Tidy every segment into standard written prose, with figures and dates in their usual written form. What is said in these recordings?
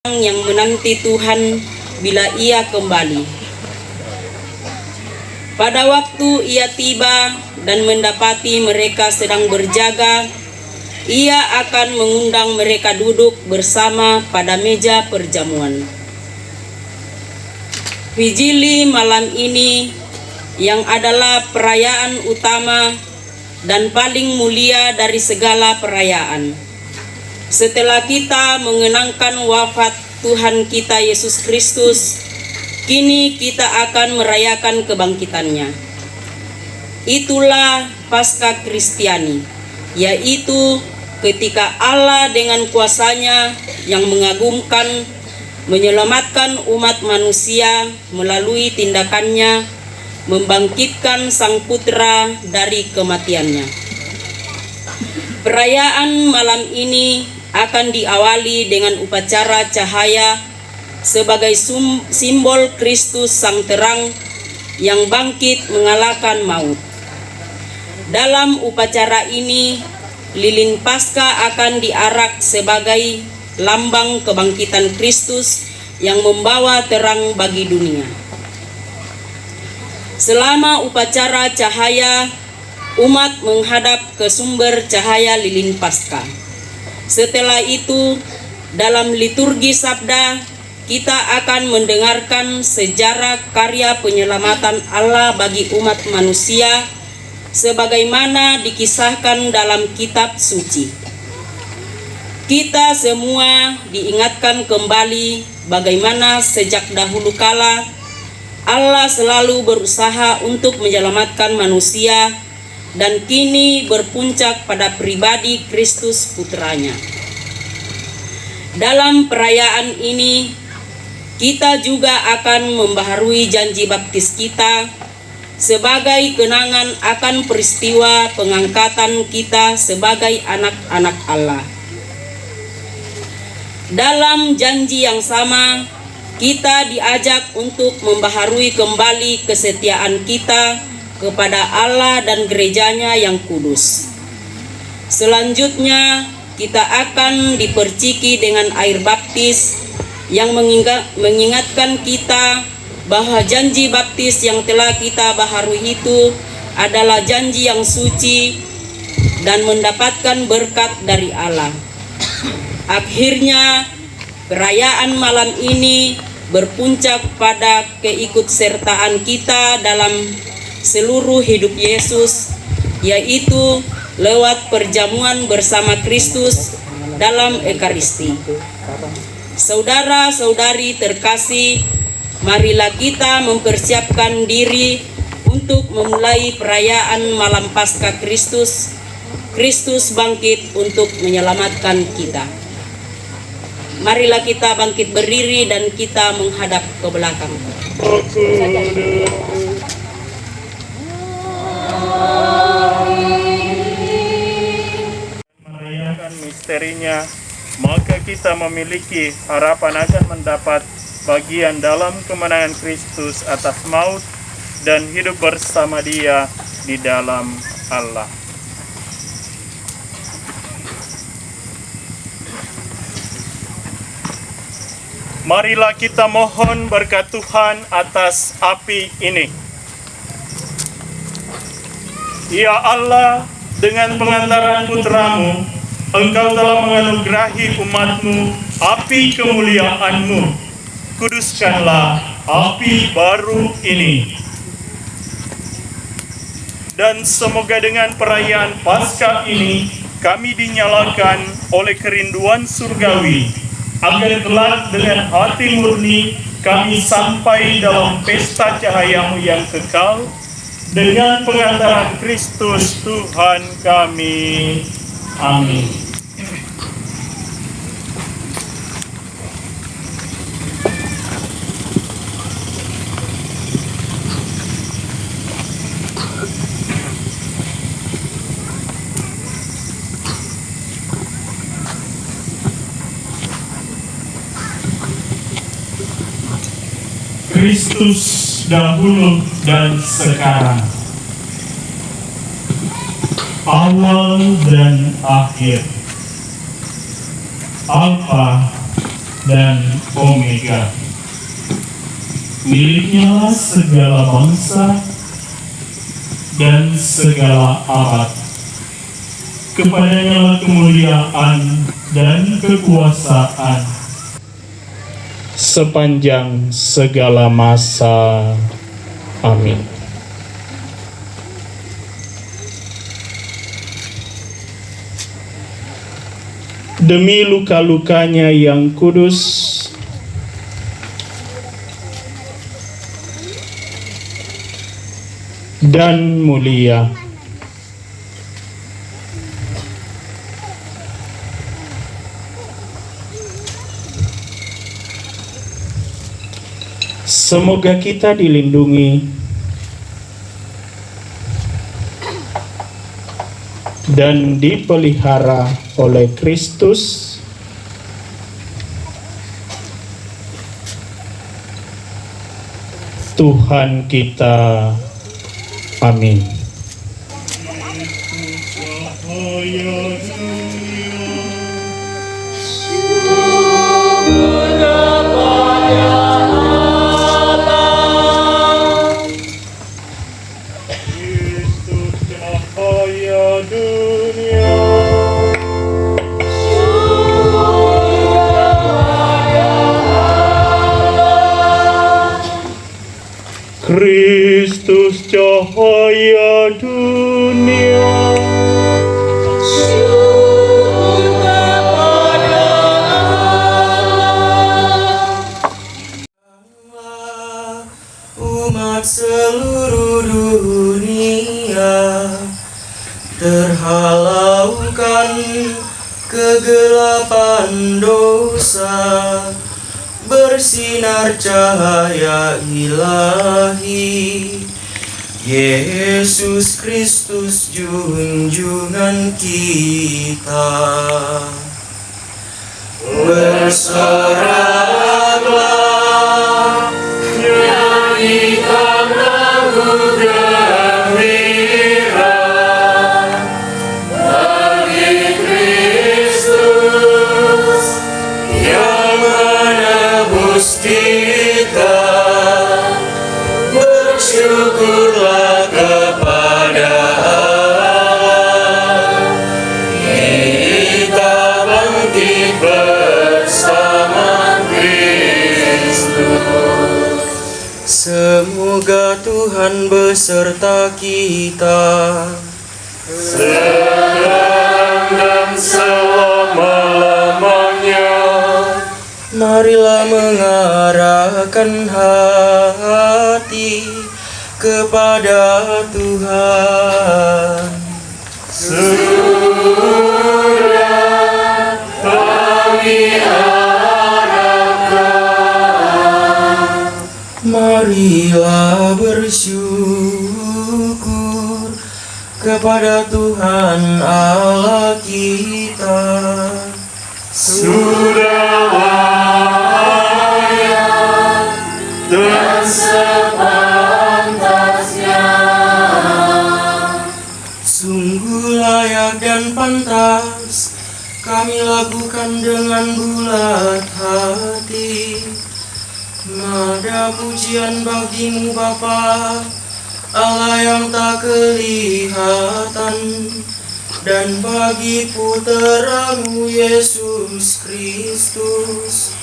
yang menanti Tuhan bila Ia kembali. Pada waktu Ia tiba dan mendapati mereka sedang berjaga, Ia akan mengundang mereka duduk bersama pada meja perjamuan. Fijili malam ini yang adalah perayaan utama dan paling mulia dari segala perayaan. Setelah kita mengenangkan wafat Tuhan kita Yesus Kristus, kini kita akan merayakan kebangkitannya. Itulah Paskah Kristiani, yaitu ketika Allah dengan kuasanya yang mengagumkan menyelamatkan umat manusia melalui tindakannya membangkitkan Sang Putra dari kematiannya. Perayaan malam ini akan diawali dengan upacara cahaya sebagai simbol Kristus Sang Terang yang bangkit mengalahkan maut. Dalam upacara ini, lilin Paskah akan diarak sebagai lambang kebangkitan Kristus yang membawa terang bagi dunia. Selama upacara cahaya, umat menghadap ke sumber cahaya lilin Paskah. Setelah itu, dalam liturgi sabda, kita akan mendengarkan sejarah karya penyelamatan Allah bagi umat manusia sebagaimana dikisahkan dalam kitab suci. Kita semua diingatkan kembali bagaimana sejak dahulu kala Allah selalu berusaha untuk menyelamatkan manusia dan kini berpuncak pada pribadi Kristus Putranya. Dalam perayaan ini, kita juga akan membaharui janji baptis kita sebagai kenangan akan peristiwa pengangkatan kita sebagai anak-anak Allah. Dalam janji yang sama, kita diajak untuk membaharui kembali kesetiaan kita kepada Allah dan gerejanya yang kudus. Selanjutnya, kita akan diperciki dengan air baptis yang mengingatkan kita bahwa janji baptis yang telah kita baharui itu adalah janji yang suci dan mendapatkan berkat dari Allah. Akhirnya, perayaan malam ini berpuncak pada keikutsertaan kita dalam seluruh hidup Yesus, yaitu lewat perjamuan bersama Kristus dalam Ekaristi. Saudara-saudari terkasih, marilah kita mempersiapkan diri untuk memulai perayaan malam Paskah Kristus. Kristus bangkit untuk menyelamatkan kita. Marilah kita bangkit berdiri dan kita menghadap ke belakang. Merayakan misterinya, maka kita memiliki harapan akan mendapat bagian dalam kemenangan Kristus atas maut dan hidup bersama Dia di dalam Allah. Marilah kita mohon berkat Tuhan atas api ini. Ya Allah, dengan pengantaran Putramu, Engkau telah menganugerahi umat-Mu api kemuliaan-Mu. Kuduskanlah api baru ini. Dan semoga dengan perayaan Paskah ini, kami dinyalakan oleh kerinduan surgawi, agar kelak dengan hati murni kami sampai dalam pesta cahaya-Mu yang kekal, dengan pengantaran Kristus Tuhan kami. Amin. Kristus dahulu dan sekarang, awal dan akhir, Alfa dan Omega. Miliknya lah segala bangsa dan segala abad. Kepadanya lah kemuliaan dan kekuasaan sepanjang segala masa. Amin. Demi luka-lukanya yang kudus, dan mulia, semoga kita dilindungi dan dipelihara oleh Kristus, Tuhan kita. Amin. Kristus cahaya dunia. Syukur kepada Allah. Umat seluruh dunia terhalaukan kegelapan dosa, bersinar cahaya ilahi. Yesus Kristus junjungan kita. Bersoraklah, nyanyikan lagu gembira bagi Kristus yang menebus kita. Bersyukurlah kepada Allah, kita bangkit bersama Kristus. Semoga Tuhan beserta kita sekarang dan selama-lamanya. Marilah mengarahkan hati kepada Tuhan. Sudah kami harapkan. Marilah bersyukur kepada Tuhan Allah kita. Sudah layak dan sepantasnya, sungguh layak dan pantas kami lakukan dengan bulat hati. Nada pujian bagimu Bapa, Allah yang tak kelihatan, dan bagi putramu Yesus Kristus,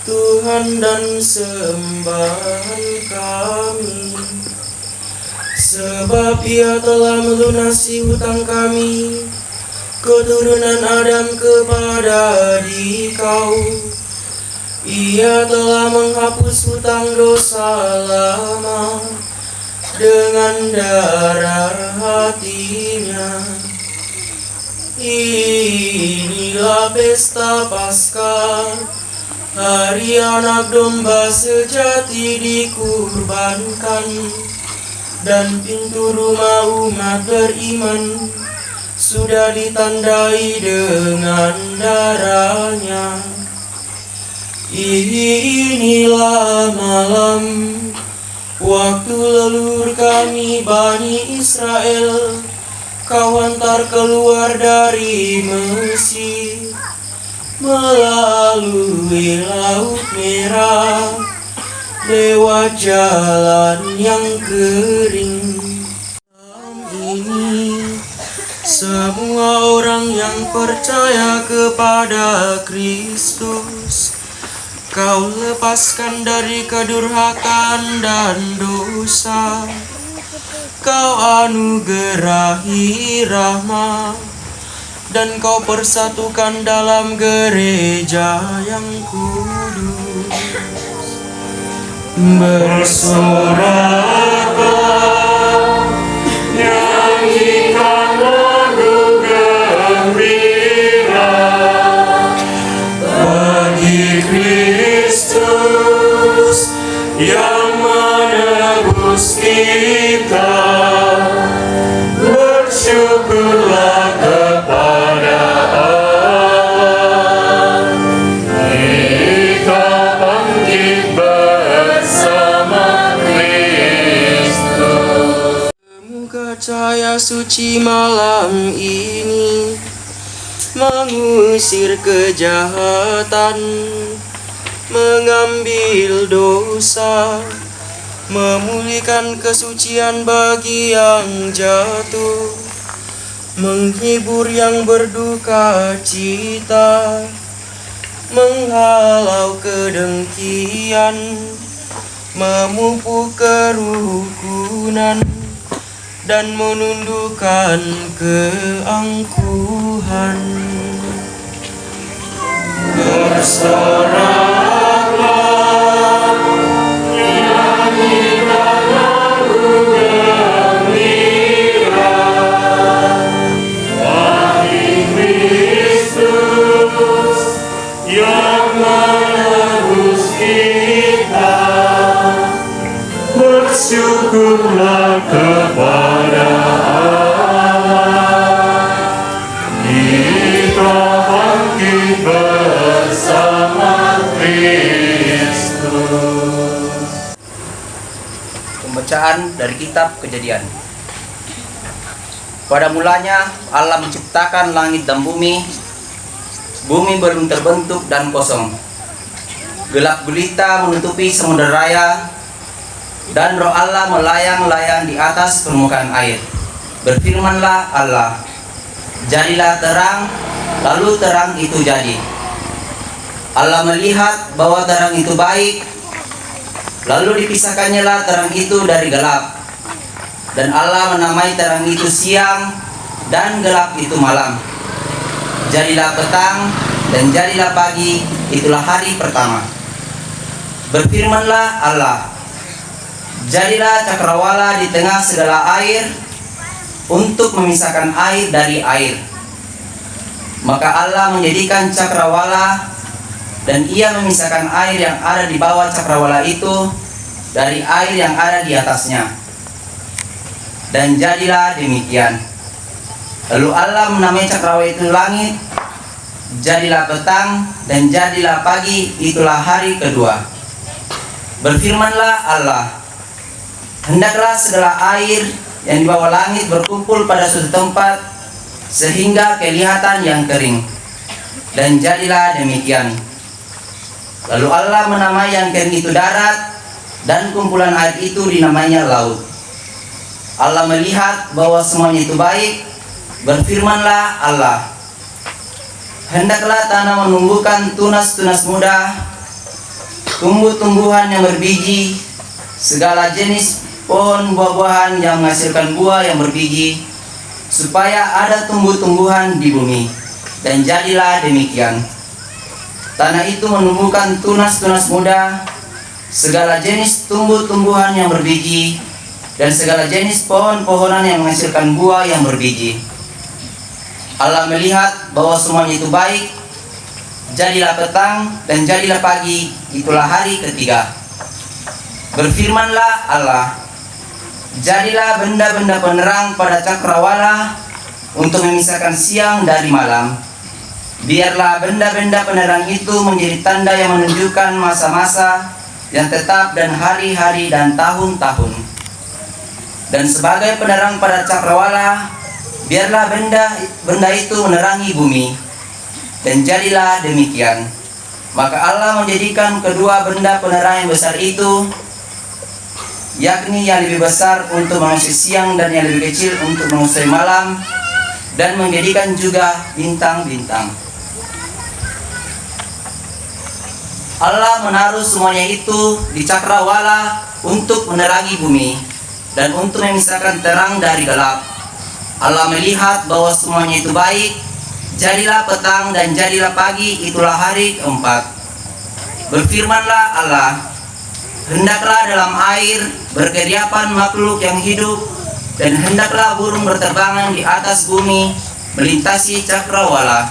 Tuhan dan sembahan kami. Sebab Ia telah melunasi hutang kami, keturunan Adam kepada Dikau. Ia telah menghapus hutang dosa lama dengan darah hati-Nya. Inilah pesta Paskah, hari anak domba sejati dikurbankan, dan pintu rumah umat beriman sudah ditandai dengan darahnya. Inilah malam waktu leluhur kami Bani Israel Kau hantar keluar dari Mesir. melalui laut merah, lewat jalan yang kering. Malam ini semua orang yang percaya kepada Kristus, Kau lepaskan dari kedurhakaan dan dosa. Kau anugerahi rahmat, dan Kau persatukan dalam gereja yang kudus. Bersoraklah, nyanyikan lagu gembira bagi Kristus yang menebus kita. Bersyukurlah kepada Allah, kita bangkit bersama Kristus. Semoga cahaya suci malam ini mengusir kejahatan, mengambil dosa, memulihkan kesucian bagi yang jatuh, menghibur yang berduka cita, menghalau kedengkian, memupuk kerukunan, dan menundukkan keangkuhan. Bersoraklah, nyanyikan lagu gembira bagi Kristus yang menebus kita. Bersyukurlah kepada Allah, kita bangkit bersama Kristus. Pembacaan dari kitab Kejadian. Pada mulanya Allah menciptakan langit dan bumi. Bumi belum terbentuk dan kosong. Gelap gulita menutupi samudera raya, dan roh Allah melayang-layang di atas permukaan air. Berfirmanlah Allah, jadilah terang, lalu terang itu jadi. Allah melihat bahwa terang itu baik, lalu dipisahkannyalah terang itu dari gelap. Dan Allah menamai terang itu siang, dan gelap itu malam. Jadilah petang, dan jadilah pagi, itulah hari pertama. Berfirmanlah Allah, jadilah cakrawala di tengah segala air, untuk memisahkan air dari air. Maka Allah menjadikan cakrawala, dan Ia memisahkan air yang ada di bawah cakrawala itu dari air yang ada di atasnya. Dan jadilah demikian. Lalu Allah menamai cakrawala itu langit. Jadilah petang, dan jadilah pagi, itulah hari kedua. Berfirmanlah Allah, hendaklah segala air yang di bawah langit berkumpul pada suatu tempat, sehingga kelihatan yang kering. Dan jadilah demikian. Lalu Allah menamai yang kering itu darat, dan kumpulan air itu dinamainya laut. Allah melihat bahwa semuanya itu baik. Berfirmanlah Allah, hendaklah tanah menumbuhkan tunas-tunas muda, tumbuh-tumbuhan yang berbiji, segala jenis pohon buah-buahan yang menghasilkan buah yang berbiji, supaya ada tumbuh-tumbuhan di bumi. Dan jadilah demikian. Tanah itu menumbuhkan tunas-tunas muda, segala jenis tumbuh-tumbuhan yang berbiji, dan segala jenis pohon-pohonan yang menghasilkan buah yang berbiji. Allah melihat bahwa semuanya itu baik. Jadilah petang, dan jadilah pagi, itulah hari ketiga. Berfirmanlah Allah, jadilah benda-benda penerang pada cakrawala, untuk memisahkan siang dari malam. Biarlah benda-benda penerang itu menjadi tanda yang menunjukkan masa-masa yang tetap, dan hari-hari dan tahun-tahun. Dan sebagai penerang pada cakrawala, biarlah benda itu menerangi bumi. dan jadilah demikian. Maka Allah menjadikan kedua benda penerangan besar itu, yakni yang lebih besar untuk mengusir siang dan yang lebih kecil untuk mengusir malam, dan menjadikan juga bintang-bintang. Allah menaruh semuanya itu di cakrawala untuk menerangi bumi dan untuk memisahkan terang dari gelap. Allah melihat bahwa semuanya itu baik. Jadilah petang dan jadilah pagi, itulah hari keempat. Berfirmanlah Allah, hendaklah dalam air berkediapan makhluk yang hidup, dan hendaklah burung berterbangan di atas bumi melintasi cakrawala.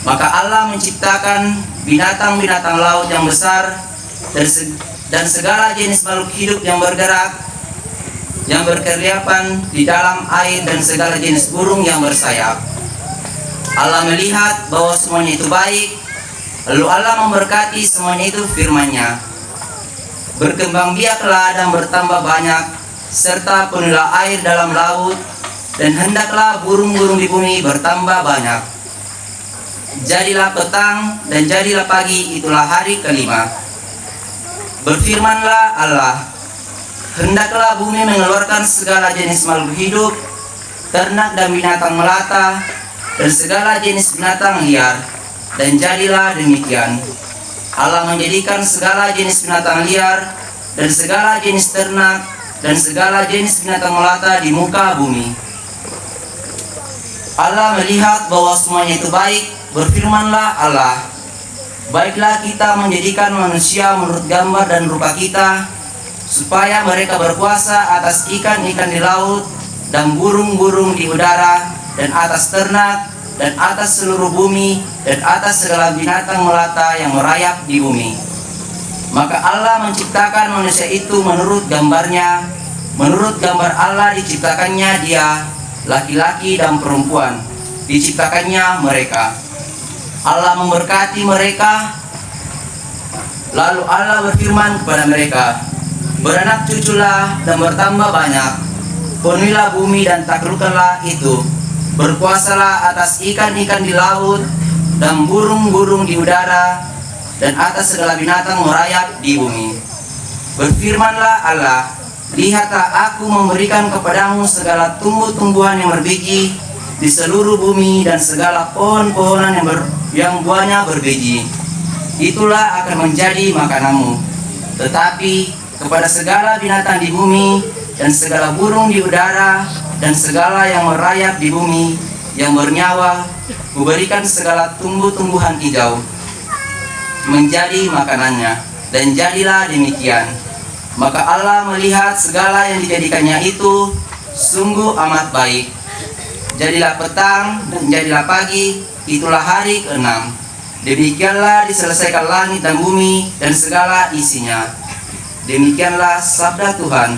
Maka Allah menciptakan binatang-binatang laut yang besar dan segala jenis makhluk hidup yang bergerak, yang berkediapan di dalam air, dan segala jenis burung yang bersayap. Allah melihat bahwa semuanya itu baik. Lalu Allah memberkati semuanya itu firman-Nya, berkembang biaklah dan bertambah banyak, serta penuhilah air dalam laut, dan hendaklah burung-burung di bumi bertambah banyak. Jadilah petang dan jadilah pagi, itulah hari kelima. Berfirmanlah Allah, hendaklah bumi mengeluarkan segala jenis makhluk hidup, ternak dan binatang melata, dan segala jenis binatang liar. Dan jadilah demikian. Allah menjadikan segala jenis binatang liar dan segala jenis ternak dan segala jenis binatang melata di muka bumi. Allah melihat bahwa semuanya itu baik. Berfirmanlah Allah, baiklah kita menjadikan manusia menurut gambar dan rupa kita, supaya mereka berkuasa atas ikan-ikan di laut dan burung-burung di udara, dan atas ternak, dan atas seluruh bumi, dan atas segala binatang melata yang merayap di bumi. Maka Allah menciptakan manusia itu menurut gambarnya. Menurut gambar Allah diciptakannya dia, laki-laki dan perempuan diciptakannya mereka. Allah memberkati mereka. Lalu Allah berfirman kepada mereka, beranak cuculah dan bertambah banyak, penuhilah bumi dan taklukkanlah itu. Berkuasalah atas ikan-ikan di laut dan burung-burung di udara, dan atas segala binatang merayap di bumi. Berfirmanlah Allah, lihatlah aku memberikan kepadamu segala tumbuh-tumbuhan yang berbiji di seluruh bumi, dan segala pohon-pohonan yang buahnya berbiji. Itulah akan menjadi makananmu. Tetapi kepada segala binatang di bumi, dan segala burung di udara, dan segala yang merayap di bumi yang bernyawa, kuberikan segala tumbuh-tumbuhan hijau menjadi makanannya. Dan jadilah demikian. Maka Allah melihat segala yang dijadikannya itu sungguh amat baik. Jadilah petang dan jadilah pagi, itulah hari keenam. Demikianlah diselesaikan langit dan bumi dan segala isinya. Demikianlah sabda Tuhan.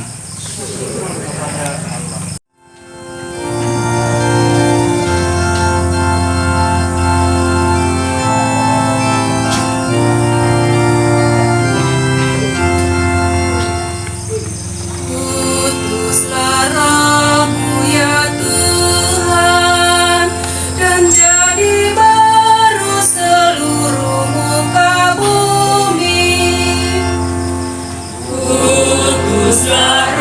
Utuslah Roh-Mu ya Tuhan, dan jadi baru seluruh muka bumi. Utuslah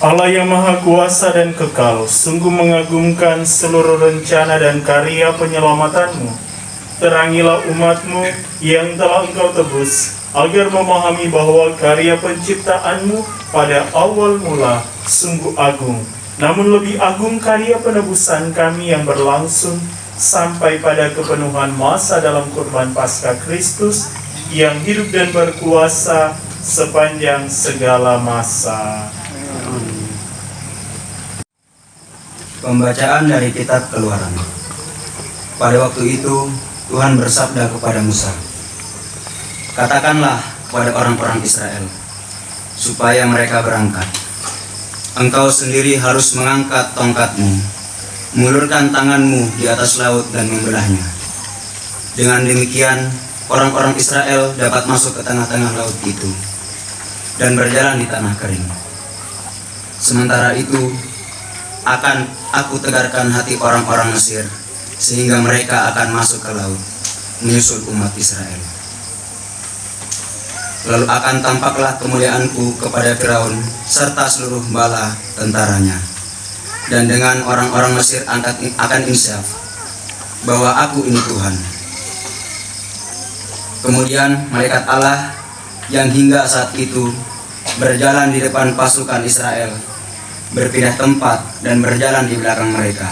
Allah yang Maha Kuasa dan Kekal, sungguh mengagumkan seluruh rencana dan karya penyelamatanmu. Terangilah umatmu yang telah Engkau tebus, agar memahami bahwa karya penciptaanmu pada awal mula sungguh agung. Namun lebih agung karya penebusan kami yang berlangsung sampai pada kepenuhan masa dalam kurban Paskah Kristus yang hidup dan berkuasa sepanjang segala masa. Pembacaan dari kitab Keluaran. Pada waktu itu Tuhan bersabda kepada Musa, "Katakanlah kepada orang-orang Israel supaya mereka berangkat. Engkau sendiri harus mengangkat tongkatmu, mengulurkan tanganmu di atas laut dan membelahnya. Dengan demikian orang-orang Israel dapat masuk ke tengah-tengah laut itu dan berjalan di tanah kering. Sementara itu akan aku tegarkan hati orang-orang Mesir, sehingga mereka akan masuk ke laut, menyusul umat Israel. Lalu akan tampaklah kemuliaanku kepada Firaun serta seluruh bala tentaranya. Dan dengan orang-orang Mesir akan insyaf bahwa aku ini Tuhan." Kemudian malaikat Allah yang hingga saat itu berjalan di depan pasukan Israel berpindah tempat dan berjalan di belakang mereka.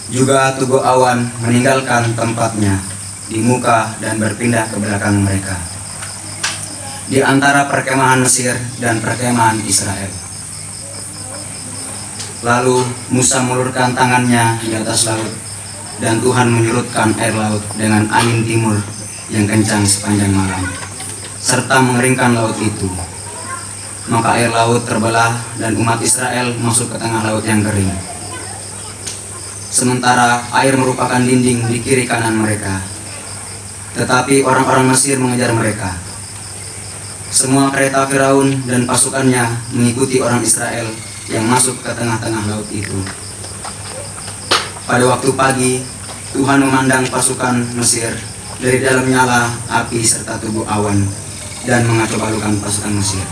Juga tubuh awan meninggalkan tempatnya di muka dan berpindah ke belakang mereka, di antara perkemahan Mesir dan perkemahan Israel. Lalu Musa mengulurkan tangannya di atas laut, dan Tuhan menyurutkan air laut dengan angin timur yang kencang sepanjang malam, serta mengeringkan laut itu. Maka air laut terbelah dan umat Israel masuk ke tengah laut yang kering. Sementara air merupakan dinding di kiri kanan mereka. Tetapi orang-orang Mesir mengejar mereka. Semua kereta Firaun dan pasukannya mengikuti orang Israel yang masuk ke tengah-tengah laut itu. Pada waktu pagi, Tuhan memandang pasukan Mesir dari dalam nyala api serta tubuh awan dan mengacau-balukan pasukan Mesir.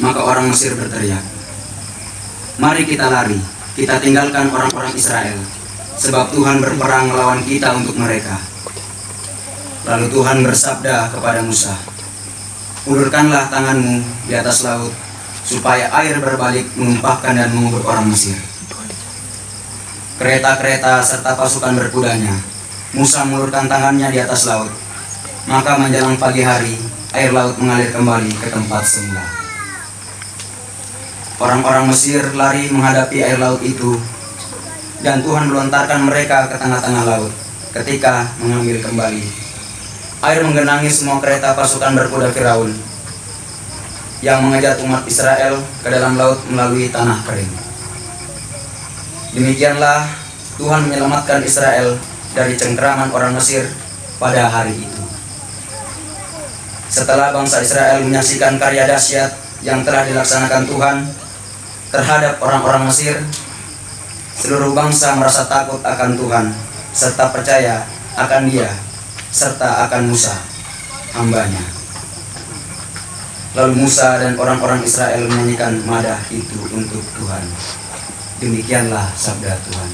Maka orang Mesir berteriak, "Mari kita lari, kita tinggalkan orang-orang Israel, sebab Tuhan berperang melawan kita untuk mereka." Lalu Tuhan bersabda kepada Musa, "Ulurkanlah tanganmu di atas laut, supaya air berbalik menumpahkan dan mengubur orang Mesir." Kereta-kereta serta pasukan berkudanya, Musa mengulurkan tangannya di atas laut. Maka menjelang pagi hari, air laut mengalir kembali ke tempat semula. Orang-orang Mesir lari menghadapi air laut itu, dan Tuhan melontarkan mereka ke tengah-tengah laut. Ketika mengambil kembali, air menggenangi semua kereta pasukan berkuda Firaun yang mengejar umat Israel ke dalam laut melalui tanah kering. Demikianlah Tuhan menyelamatkan Israel dari cengkeraman orang Mesir pada hari itu. Setelah bangsa Israel menyaksikan karya dahsyat yang telah dilaksanakan Tuhan terhadap orang-orang Mesir, seluruh bangsa merasa takut akan Tuhan serta percaya akan Dia serta akan Musa, hambanya. Lalu Musa dan orang-orang Israel menyanyikan madah itu untuk Tuhan. Demikianlah sabda Tuhan.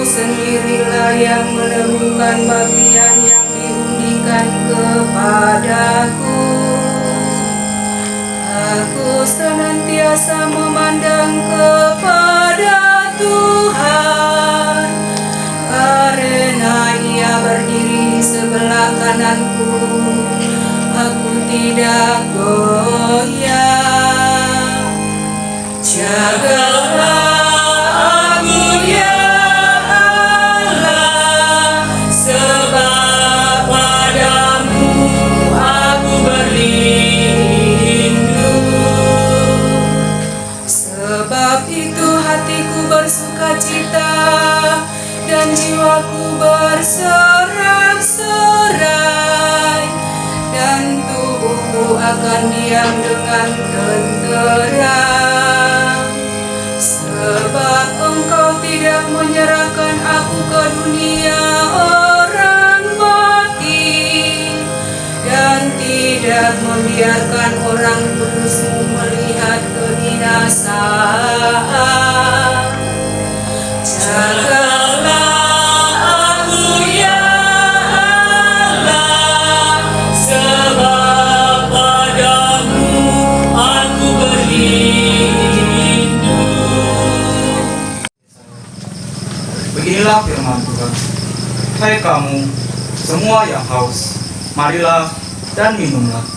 Sendirilah yang menemukan bagian yang diundikan kepadaku. Aku senantiasa memandang kepada Tuhan, karena Ia berdiri di sebelah kananku. Aku tidak goyah. Jagalah aku ya Allah, sebab padamu aku berlindung. Sebab itu hatiku bersukacita dan jiwaku bersorak-sorai, dan tubuhku akan diam dengan tenteram. Sebab Engkau tidak menyerahkan aku ke dunia orang mati, dan tidak membiarkan orang kudus-Mu melihat kebinasaan. Jagalah aku ya Allah, sebab padamu aku berlindung. Beginilah firman Tuhan. Hai kamu semua yang haus, marilah dan minumlah.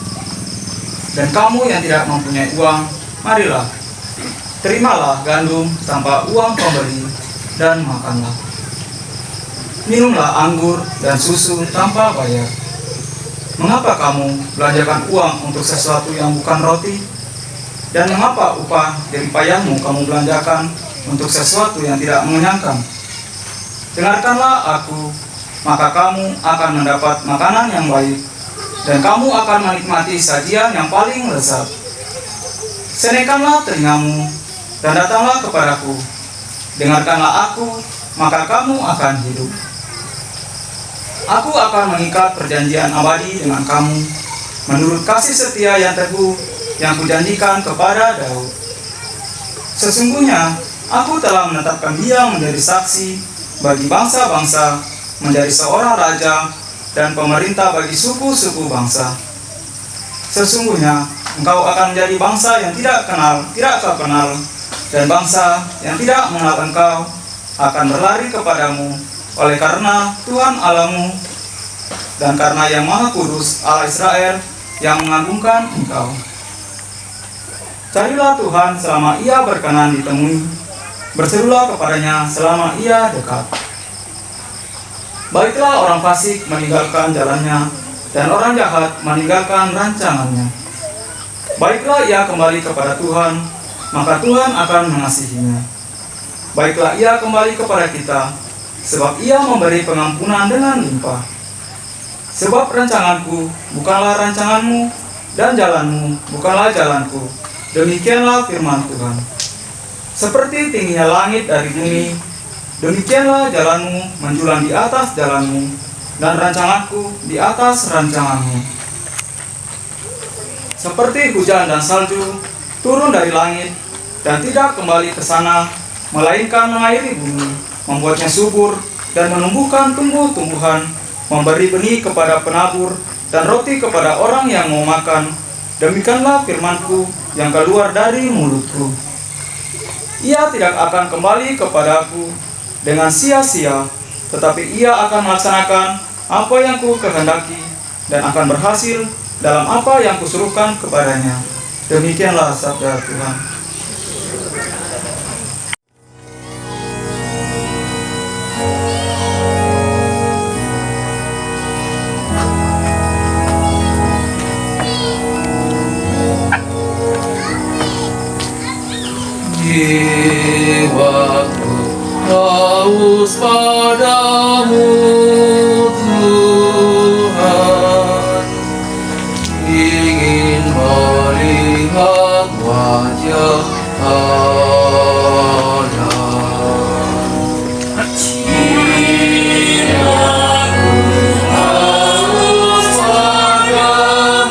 Dan kamu yang tidak mempunyai uang, marilah, terimalah gandum tanpa uang pembeli dan makanlah. Minumlah anggur dan susu tanpa bayar. Mengapa kamu belanjakan uang untuk sesuatu yang bukan roti? Dan mengapa upah dari payahmu kamu belanjakan untuk sesuatu yang tidak mengenyangkan? Dengarkanlah aku, maka kamu akan mendapat makanan yang baik, dan kamu akan menikmati sajian yang paling lezat. Senekkanlah telingamu, dan datanglah kepadaku. Dengarkanlah aku, maka kamu akan hidup. Aku akan mengikat perjanjian abadi dengan kamu, menurut kasih setia yang teguh yang kujanjikan kepada Daud. Sesungguhnya, aku telah menetapkan dia menjadi saksi bagi bangsa-bangsa, menjadi seorang raja dan pemerintah bagi suku-suku bangsa. Sesungguhnya, engkau akan menjadi bangsa yang tidak kau kenal, dan bangsa yang tidak mengenal engkau akan berlari kepadamu, oleh karena Tuhan Allahmu dan karena Yang Maha Kudus Allah Israel yang mengagungkan engkau. Carilah Tuhan selama Ia berkenan ditemui, berserulah kepadanya selama Ia dekat. Baiklah orang fasik meninggalkan jalannya, dan orang jahat meninggalkan rancangannya. Baiklah ia kembali kepada Tuhan, maka Tuhan akan mengasihinya. Baiklah ia kembali kepada kita, sebab ia memberi pengampunan dengan limpah. Sebab rancanganku bukanlah rancanganmu, dan jalanmu bukanlah jalanku. Demikianlah firman Tuhan. Seperti tingginya langit dari bumi, demikianlah jalanmu menjulang di atas jalanmu, dan rancanganku di atas rancanganmu. Seperti hujan dan salju turun dari langit dan tidak kembali ke sana, melainkan mengairi bumi, membuatnya subur dan menumbuhkan tumbuh-tumbuhan, memberi benih kepada penabur dan roti kepada orang yang mau makan. Demikianlah firmanku yang keluar dari mulutku. Ia tidak akan kembali kepadaku dengan sia-sia, tetapi ia akan melaksanakan apa yang ku kehendaki dan akan berhasil dalam apa yang kusuruhkan kepadanya. Demikianlah sabda Tuhan. Jiwaku haus padamu Tuhan, ingin melihat wajah Allah. Jiwaku haus padamu Tuhan.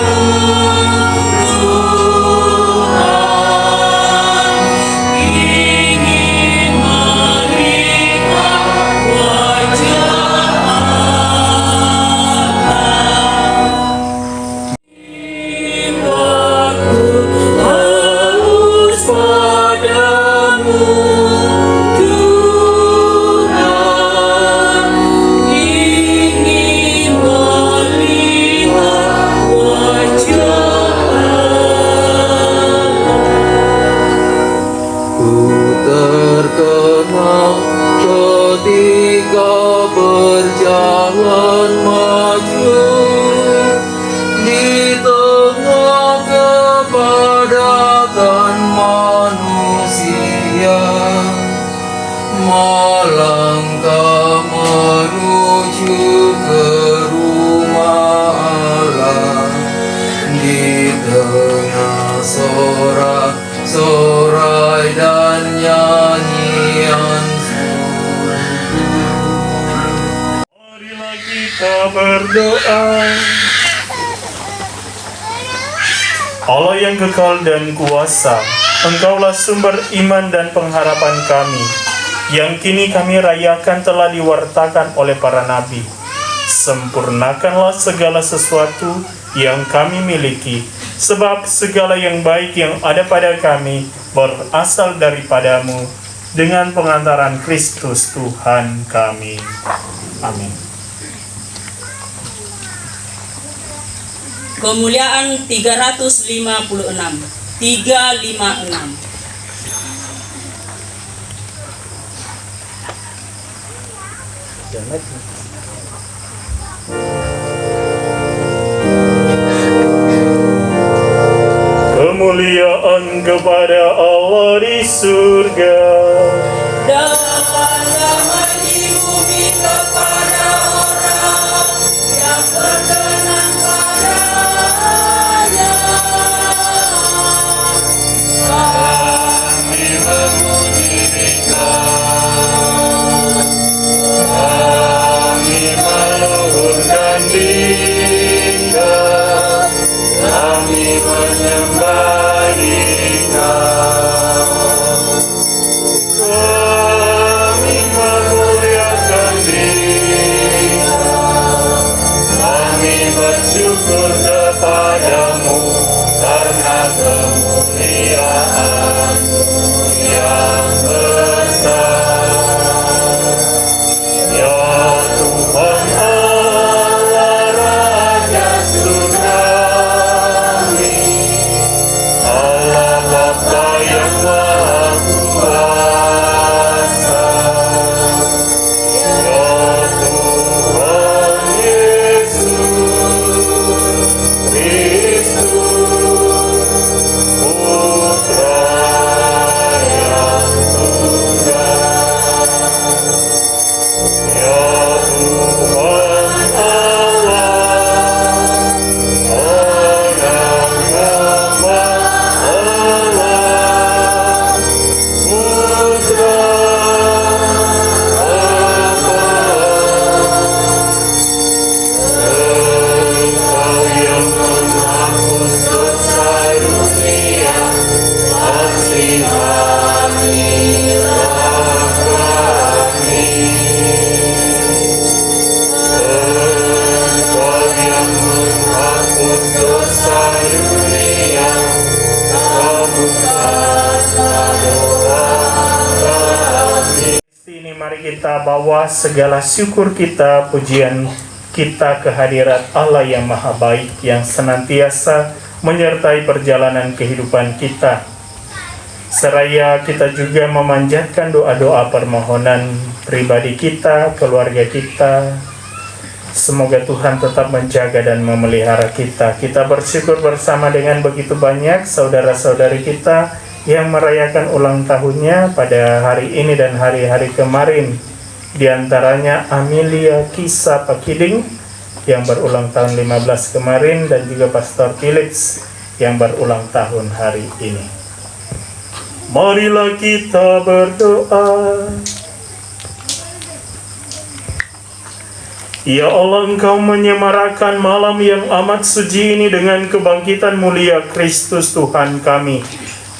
dengar sorak-sorai dan nyanyian Marilah kita berdoa. Allah yang kekal dan kuasa, Engkaulah sumber iman dan pengharapan kami, yang kini kami rayakan telah diwartakan oleh para nabi. Sempurnakanlah segala sesuatu yang kami miliki, sebab segala yang baik yang ada pada kami berasal daripadamu, dengan pengantaran Kristus Tuhan kami. Amin. Kemuliaan 356. 356. Kemuliaan kepada Allah di surga. Damai di bumi kepada orang yang berkenan padanya. Kami memuji Dikau, kami meluhurkan Dikau, kami menyembah Dikau, kami memuliakan Dikau, kami bersyukur kepadamu karena kemuliaan-Mu yang besar. Ya Tuhan Allah Raja Surgawi, Allah Bapa yang Maha Kuasa, Ya Tuhan Yesus Kristus, Putra yang tunggal. Ya Tuhan Allah, orang Bapa Allah, Putra Engkau yang menghapus dosa dunia, kasihanilah kami. Engkau yang menghapus dosa dunia, kabulkanlah doa kami. Ini mari kita bawa segala syukur kita, pujian kita kehadirat Allah yang Maha Baik, yang senantiasa menyertai perjalanan kehidupan kita. Seraya kita juga memanjatkan doa-doa permohonan pribadi kita, keluarga kita. Semoga Tuhan tetap menjaga dan memelihara kita. Kita bersyukur bersama dengan begitu banyak saudara-saudari kita yang merayakan ulang tahunnya pada hari ini dan hari-hari kemarin. Di antaranya Amelia Kisa Pakiding yang berulang tahun 15 kemarin, dan juga Pastor Philips yang berulang tahun hari ini. Marilah kita berdoa. Ya Allah, Engkau menyemarakan malam yang amat suci ini dengan kebangkitan mulia Kristus Tuhan kami.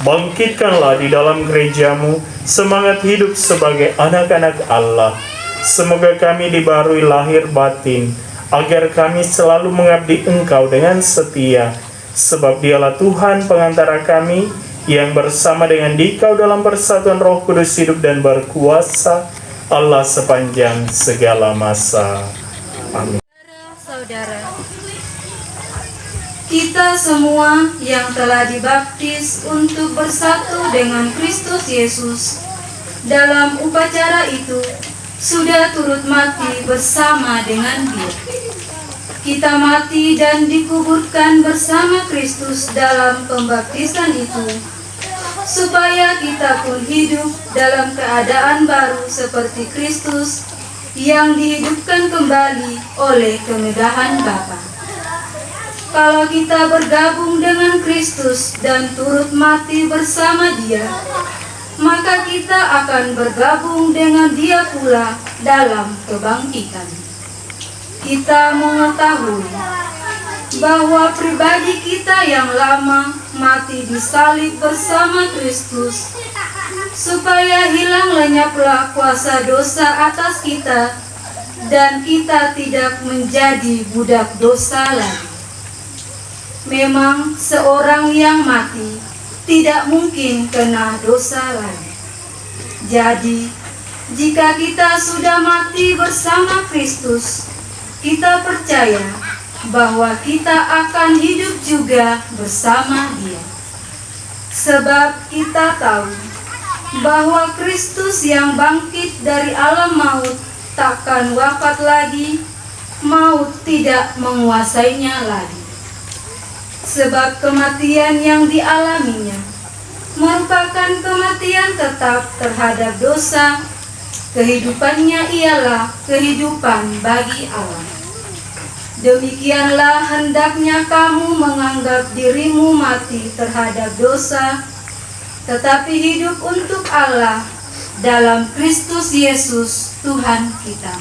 Bangkitkanlah di dalam gerejamu semangat hidup sebagai anak-anak Allah. Semoga kami dibarui lahir batin, agar kami selalu mengabdi Engkau dengan setia. Sebab Dialah Tuhan pengantara kami, yang bersama dengan Dikau dalam persatuan Roh Kudus hidup dan berkuasa, Allah sepanjang segala masa. Amin. Saudara, kita semua yang telah dibaptis untuk bersatu dengan Kristus Yesus dalam upacara itu sudah turut mati bersama dengan Dia. Kita mati dan dikuburkan bersama Kristus dalam pembaptisan itu, supaya kita pun hidup dalam keadaan baru seperti Kristus yang dihidupkan kembali oleh kemegahan Bapa. kalau kita bergabung dengan Kristus dan turut mati bersama Dia, maka kita akan bergabung dengan Dia pula dalam kebangkitan. Kita mengetahui bahwa pribadi kita yang lama mati disalib bersama Kristus, supaya hilang lenyaplah kuasa dosa atas kita dan kita tidak menjadi budak dosa lagi. Memang seorang yang mati tidak mungkin kena dosa lagi. Jadi, jika kita sudah mati bersama Kristus, kita percaya bahwa kita akan hidup juga bersama Dia. Sebab kita tahu bahwa Kristus yang bangkit dari alam maut takkan wafat lagi, maut tidak menguasainya lagi. Sebab kematian yang dialaminya merupakan kematian tetap terhadap dosa, kehidupannya ialah kehidupan bagi Allah. Demikianlah hendaknya kamu menganggap dirimu mati terhadap dosa, tetapi hidup untuk Allah dalam Kristus Yesus Tuhan kita.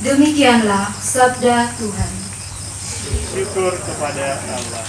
Demikianlah sabda Tuhan. Syukur kepada Allah.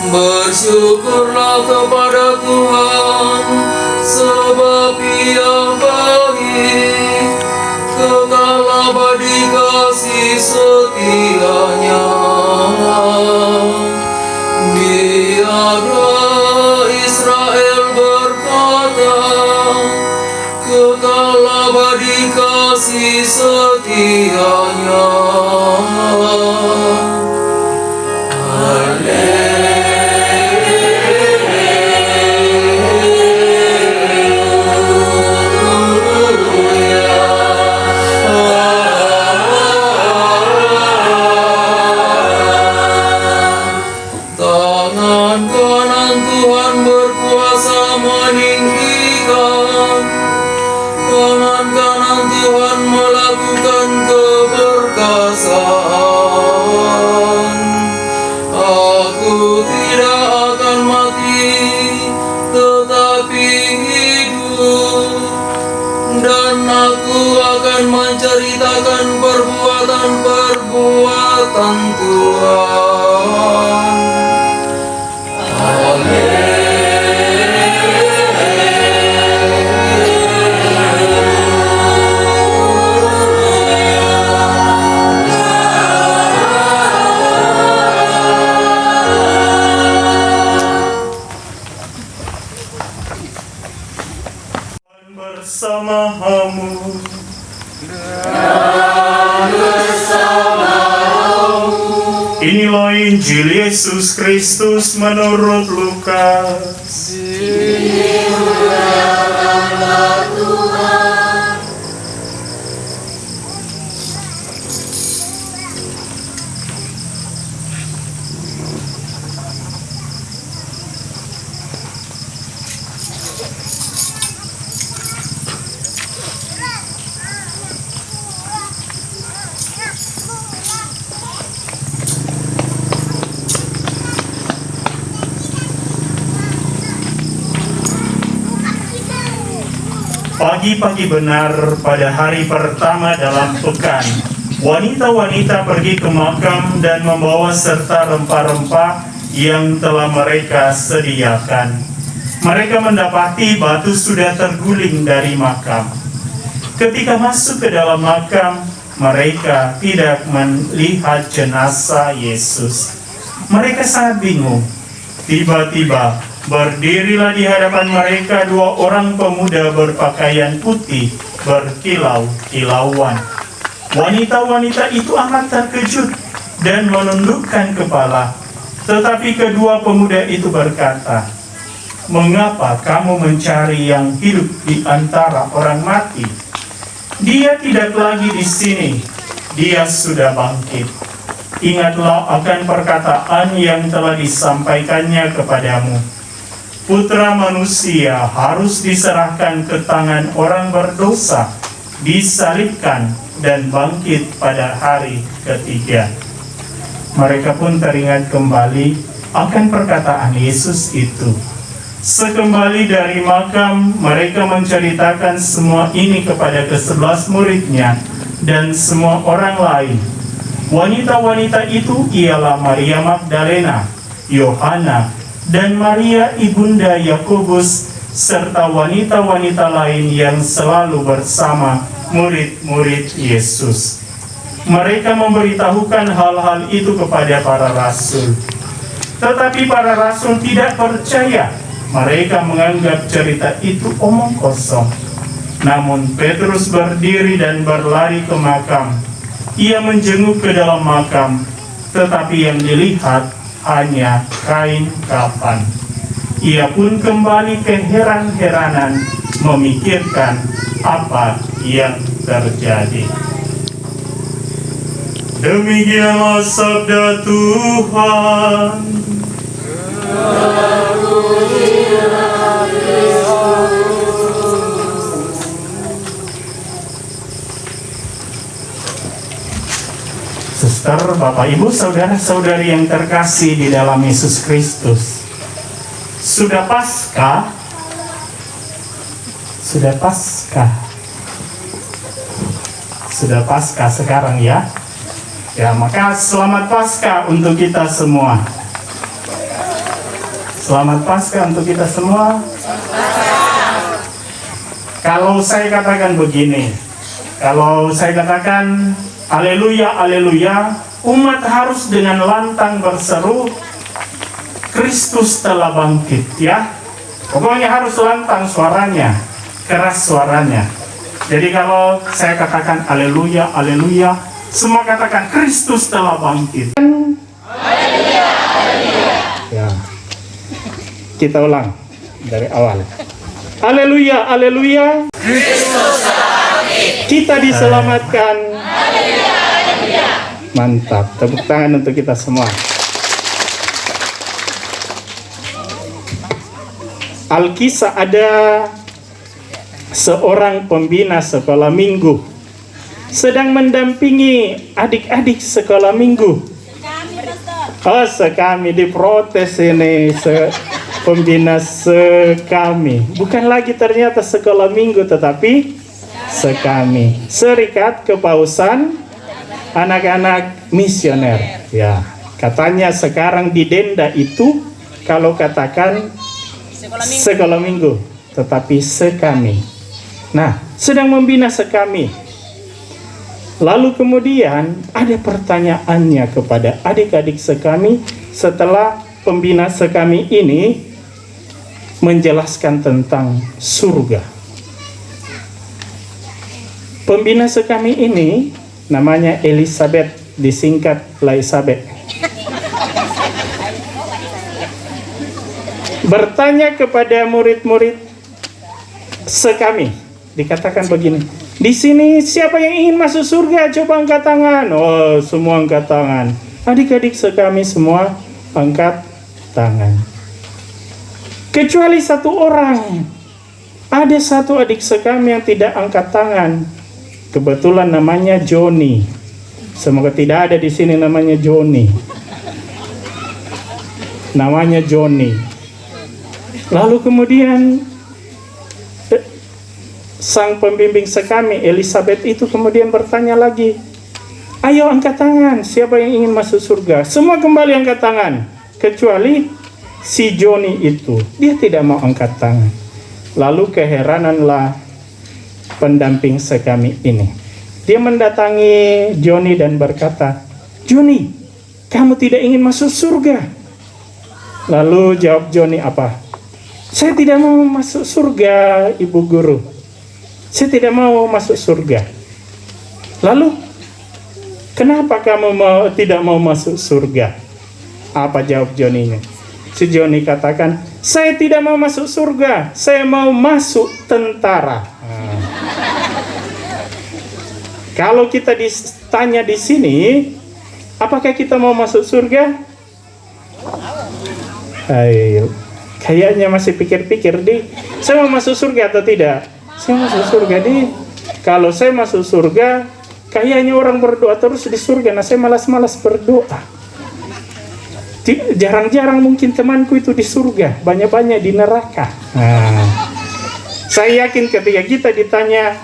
Bersyukurlah kepada Tuhan, sebab Ia baik, kekal abadi kasih setianya. Biarlah Israel berkata, kekal abadi kasih setianya. Menceritakan perbuatan-perbuatan Tuhan. Bersamamu. Inilah Injil Yesus Kristus menurut Lukas. Pagi-pagi benar pada hari pertama dalam pekan, wanita-wanita pergi ke makam dan membawa serta rempah-rempah yang telah mereka sediakan. Mereka mendapati batu sudah terguling dari makam. Ketika masuk ke dalam makam, mereka tidak melihat jenazah Yesus. Mereka sangat bingung. Tiba-tiba berdirilah di hadapan mereka dua orang pemuda berpakaian putih berkilau-kilauan. Wanita-wanita itu amat terkejut dan menundukkan kepala. Tetapi kedua pemuda itu berkata, "Mengapa kamu mencari yang hidup di antara orang mati? Dia tidak lagi di sini, dia sudah bangkit. Ingatlah akan perkataan yang telah disampaikannya kepadamu. Putra manusia harus diserahkan ke tangan orang berdosa, disalibkan, dan bangkit pada hari ketiga." Mereka pun teringat kembali akan perkataan Yesus itu. Sekembali dari makam, mereka menceritakan semua ini kepada ke-11 muridnya dan semua orang lain. Wanita-wanita itu ialah Maria Magdalena, Yohana, dan Maria ibunda Yakobus, serta wanita-wanita lain yang selalu bersama murid-murid Yesus. Mereka memberitahukan hal-hal itu kepada para rasul. Tetapi para rasul tidak percaya. Mereka menganggap cerita itu omong kosong. Namun Petrus berdiri dan berlari ke makam. Ia menjenguk ke dalam makam, tetapi yang dilihat hanya kain kafan. Ia pun kembali keheran-heranan memikirkan apa yang terjadi. Demikianlah sabda Tuhan. Suster, Bapak, Ibu, saudara-saudari yang terkasih di dalam Yesus Kristus, sudah Paskah? Sudah Paskah? Sudah Paskah sekarang ya? Ya, maka selamat Paskah untuk kita semua. Selamat Paskah untuk kita semua. Kalau saya katakan begini, kalau saya katakan haleluya, haleluya, umat harus dengan lantang berseru, Kristus telah bangkit, ya. Pokoknya harus lantang suaranya, keras suaranya. Jadi kalau saya katakan haleluya, haleluya, semua katakan Kristus telah bangkit. Haleluya, haleluya. Ya. Kita ulang dari awal. Haleluya, haleluya. Kristus telah bangkit. Kita diselamatkan. Haleluya, haleluya. Mantap. Tepuk tangan untuk kita semua. Alkisah ada seorang pembina sekolah minggu sedang mendampingi adik-adik sekolah minggu. Oh, sekami diprotes ini, pembina sekami. Bukan lagi ternyata sekolah minggu, tetapi sekami. Serikat Kepausan Anak-anak Misioner. Ya, katanya sekarang di denda itu kalau katakan sekolah minggu, tetapi sekami. Nah, sedang membina sekami. Lalu kemudian ada pertanyaannya kepada adik-adik sekami setelah pembina sekami ini menjelaskan tentang surga. Pembina sekami ini namanya Elizabeth, disingkat Laisabeth. Bertanya kepada murid-murid sekami, dikatakan begini, di sini siapa yang ingin masuk surga? Coba angkat tangan. Oh, semua angkat tangan. Adik-adik sekami semua angkat tangan. Kecuali satu orang. Ada satu adik sekami yang tidak angkat tangan. Kebetulan namanya Joni. Semoga tidak ada di sini namanya Joni. Namanya Joni. Lalu kemudian sang pembimbing sekami Elizabeth itu kemudian bertanya lagi, ayo angkat tangan, siapa yang ingin masuk surga? Semua kembali angkat tangan, kecuali si Joni itu, dia tidak mau angkat tangan. Lalu keherananlah pendamping sekami ini. Dia mendatangi Joni dan berkata, Joni, kamu tidak ingin masuk surga? Lalu jawab Joni apa? Saya tidak mau masuk surga, Ibu Guru. Saya tidak mau masuk surga. Lalu, kenapa kamu tidak mau masuk surga? Apa jawab Joninya? Si Joni katakan, saya tidak mau masuk surga, saya mau masuk tentara. Kalau kita ditanya di sini, apakah kita mau masuk surga? Ayo, kayaknya masih pikir-pikir saya mau masuk surga atau tidak? Saya masuk surga kalau saya masuk surga, kayaknya orang berdoa terus di surga. Nah, saya malas-malas berdoa. Jarang-jarang mungkin temanku itu di surga, banyak-banyak di neraka. Saya yakin ketika kita ditanya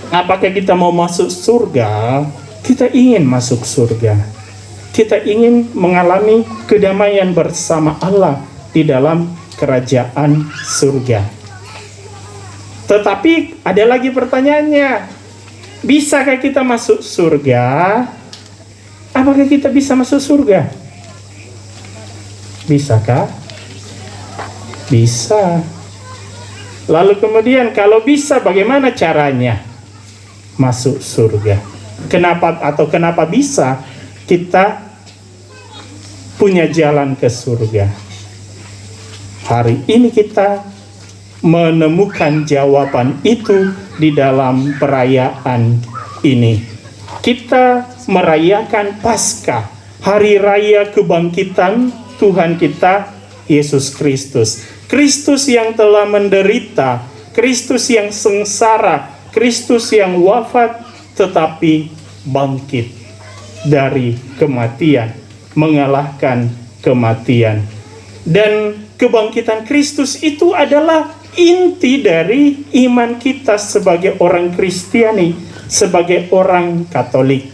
apakah kita mau masuk surga, kita ingin masuk surga. Kita ingin mengalami kedamaian bersama Allah di dalam kerajaan surga. Tetapi ada lagi pertanyaannya, bisakah kita masuk surga? Apakah kita bisa masuk surga? Bisakah? Bisa. Lalu kemudian kalau bisa, bagaimana caranya masuk surga? Kenapa bisa kita punya jalan ke surga? Hari ini kita menemukan jawaban itu di dalam perayaan ini. Kita merayakan Paskah, hari raya kebangkitan Tuhan kita Yesus Kristus. Kristus yang telah menderita, Kristus yang sengsara, Kristus yang wafat tetapi bangkit dari kematian, mengalahkan kematian. Dan kebangkitan Kristus itu adalah inti dari iman kita sebagai orang Kristiani, sebagai orang Katolik.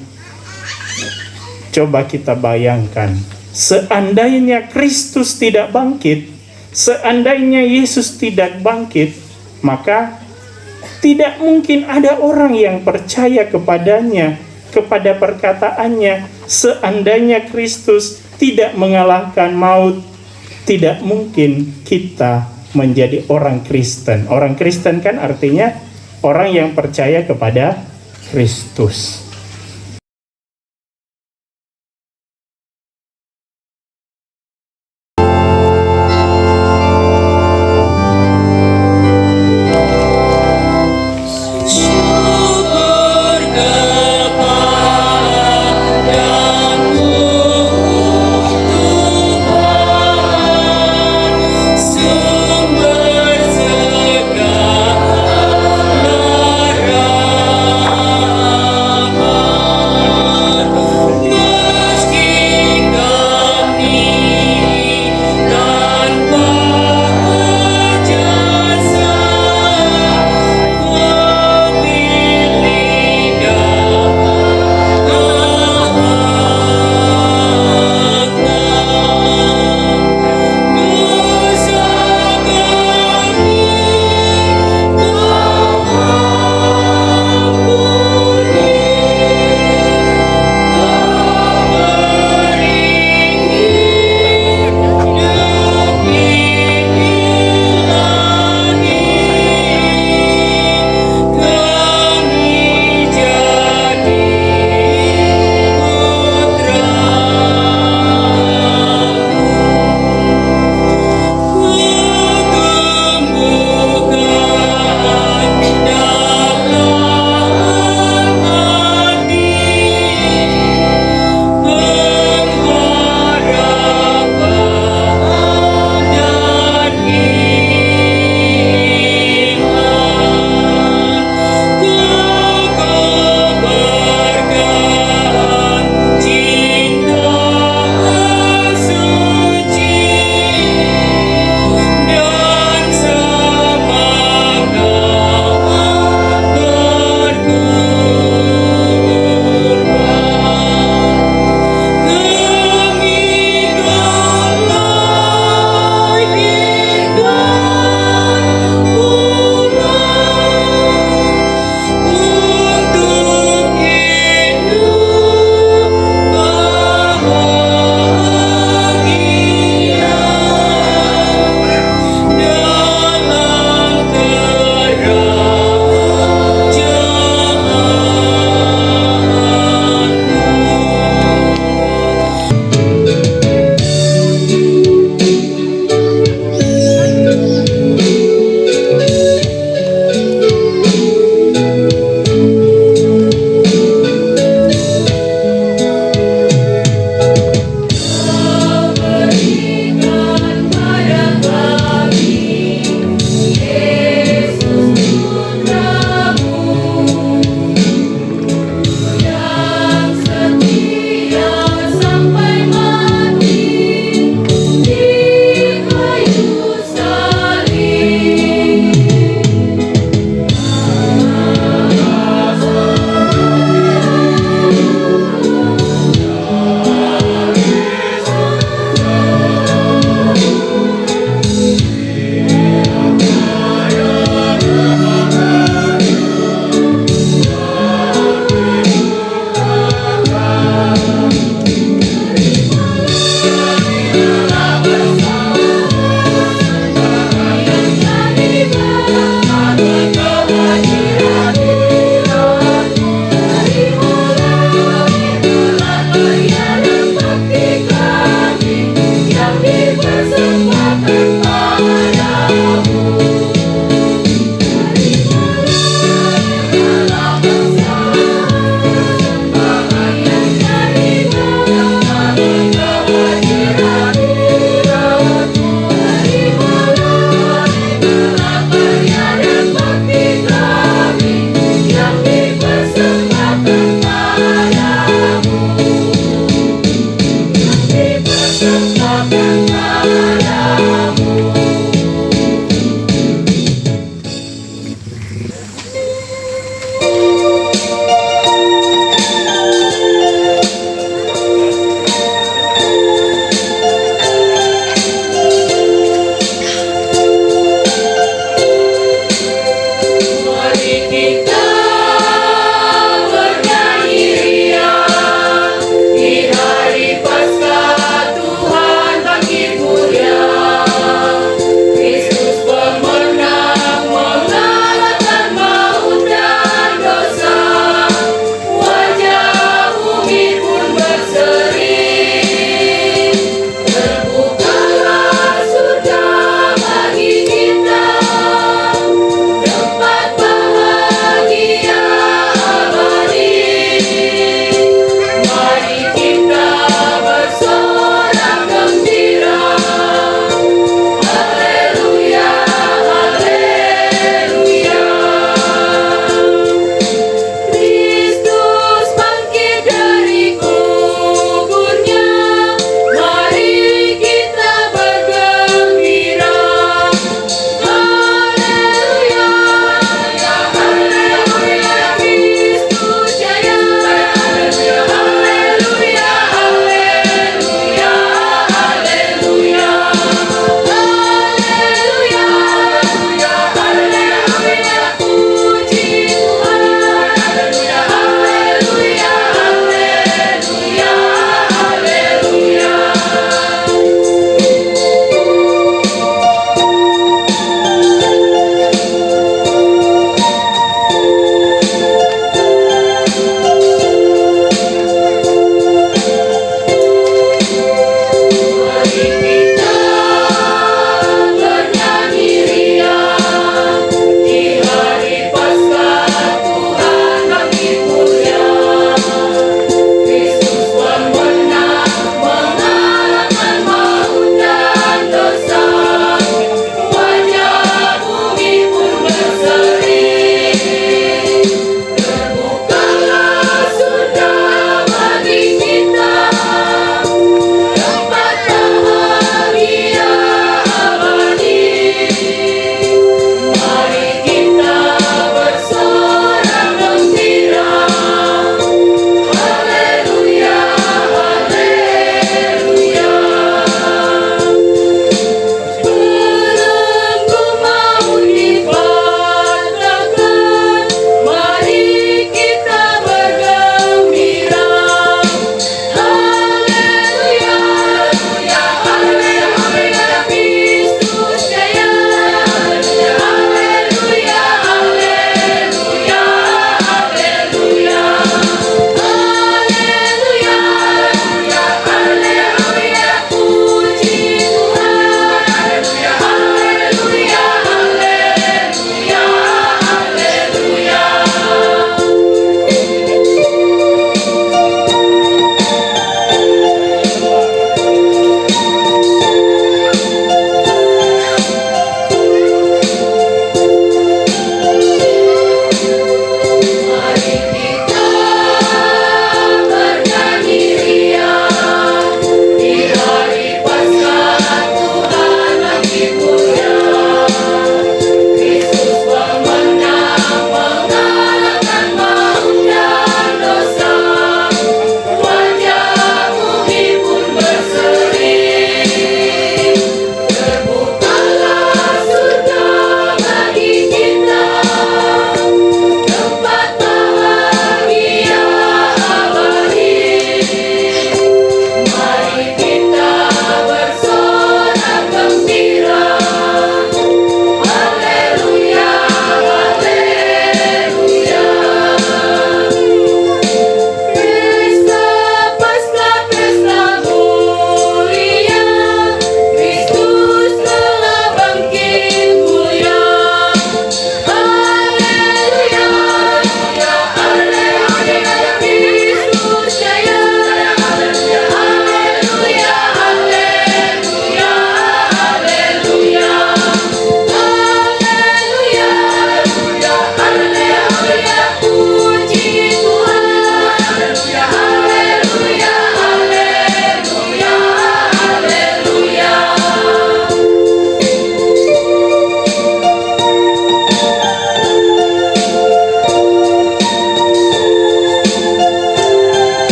Coba kita bayangkan, seandainya Kristus tidak bangkit, seandainya Yesus tidak bangkit, maka tidak mungkin ada orang yang percaya kepadanya, kepada perkataannya. Seandainya Kristus tidak mengalahkan maut, tidak mungkin kita menjadi orang Kristen. Orang Kristen kan artinya orang yang percaya kepada Kristus.